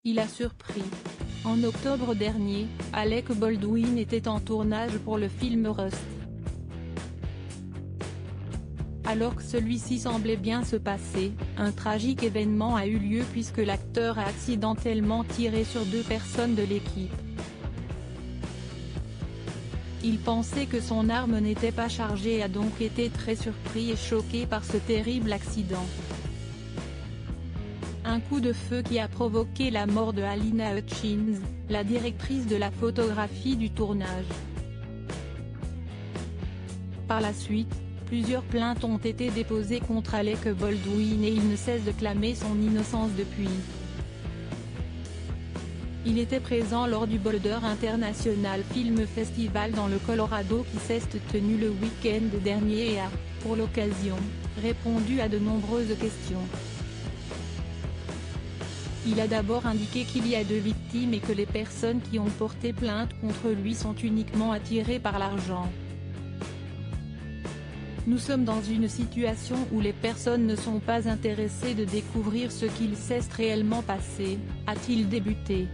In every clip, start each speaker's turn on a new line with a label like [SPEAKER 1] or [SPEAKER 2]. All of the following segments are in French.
[SPEAKER 1] Il a surpris. En octobre dernier, Alec Baldwin était en tournage pour le film Rust. Alors que celui-ci semblait bien se passer, un tragique événement a eu lieu puisque l'acteur a accidentellement tiré sur 2 personnes de l'équipe. Il pensait que son arme n'était pas chargée et a donc été très surpris et choqué par ce terrible accident. Un coup de feu qui a provoqué la mort de Halyna Hutchins, la directrice de la photographie du tournage. Par la suite, plusieurs plaintes ont été déposées contre Alec Baldwin et il ne cesse de clamer son innocence depuis. Il était présent lors du Boulder International Film Festival dans le Colorado qui s'est tenu le week-end dernier et a, pour l'occasion, répondu à de nombreuses questions. Il a d'abord indiqué qu'il y a 2 victimes et que les personnes qui ont porté plainte contre lui sont uniquement attirées par l'argent. Nous sommes dans une situation où les personnes ne sont pas intéressées de découvrir ce qu'il s'est réellement passé, a-t-il débuté.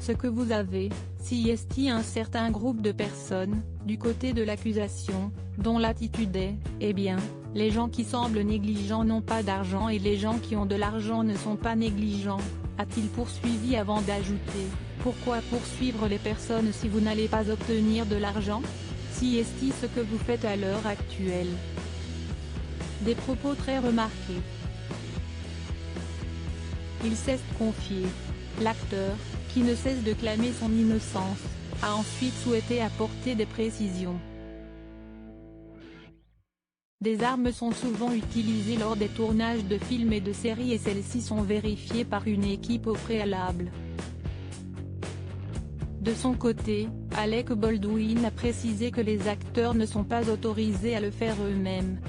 [SPEAKER 1] Ce que vous avez, c'est un certain groupe de personnes, du côté de l'accusation, dont l'attitude est, eh bien, les gens qui semblent négligents n'ont pas d'argent et les gens qui ont de l'argent ne sont pas négligents, a-t-il poursuivi avant d'ajouter, pourquoi poursuivre les personnes si vous n'allez pas obtenir de l'argent ? C'est ce que vous faites à l'heure actuelle. Des propos très remarqués. Il s'est confié. L'acteur, qui ne cesse de clamer son innocence, a ensuite souhaité apporter des précisions. Des armes sont souvent utilisées lors des tournages de films et de séries et celles-ci sont vérifiées par une équipe au préalable. De son côté, Alec Baldwin a précisé que les acteurs ne sont pas autorisés à le faire eux-mêmes.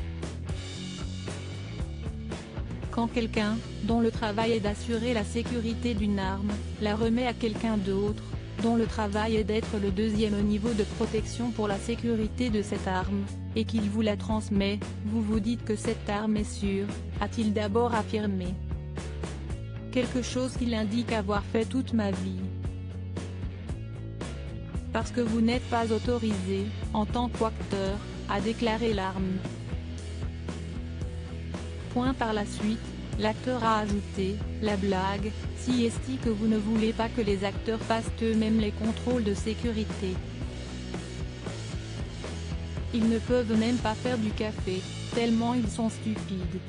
[SPEAKER 1] Quand quelqu'un, dont le travail est d'assurer la sécurité d'une arme, la remet à quelqu'un d'autre, dont le travail est d'être le deuxième niveau de protection pour la sécurité de cette arme, et qu'il vous la transmet, vous vous dites que cette arme est sûre, a-t-il d'abord affirmé. Quelque chose qu'il indique avoir fait toute ma vie. Parce que vous n'êtes pas autorisé, en tant qu'acteur, à déclarer l'arme. Par la suite, l'acteur a ajouté, la blague, c'est que vous ne voulez pas que les acteurs fassent eux-mêmes les contrôles de sécurité. Ils ne peuvent même pas faire du café, tellement ils sont stupides.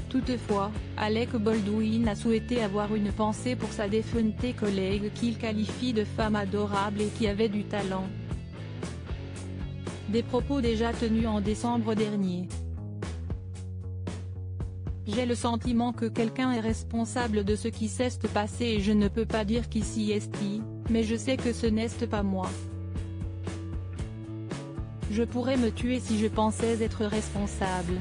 [SPEAKER 1] Toutefois, Alec Baldwin a souhaité avoir une pensée pour sa défunte collègue qu'il qualifie de femme adorable et qui avait du talent. Des propos déjà tenus en décembre dernier. J'ai le sentiment que quelqu'un est responsable de ce qui s'est passé et je ne peux pas dire qui c'est, mais je sais que ce n'est pas moi. Je pourrais me tuer si je pensais être responsable.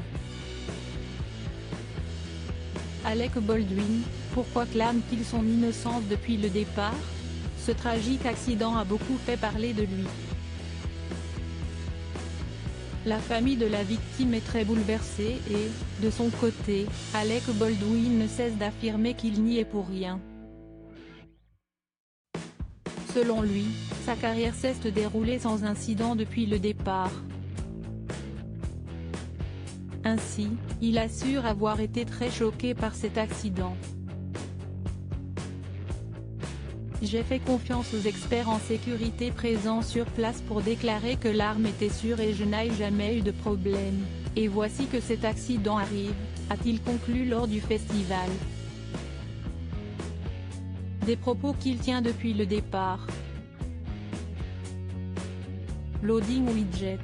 [SPEAKER 1] Alec Baldwin, pourquoi clame-t-il son innocence depuis le départ? Ce tragique accident a beaucoup fait parler de lui. La famille de la victime est très bouleversée et, de son côté, Alec Baldwin ne cesse d'affirmer qu'il n'y est pour rien. Selon lui, sa carrière s'est déroulée sans incident depuis le départ. Ainsi, il assure avoir été très choqué par cet accident. J'ai fait confiance aux experts en sécurité présents sur place pour déclarer que l'arme était sûre et je n'ai jamais eu de problème, et voici que cet accident arrive, a-t-il conclu lors du festival. Des propos qu'il tient depuis le départ. Loading widget.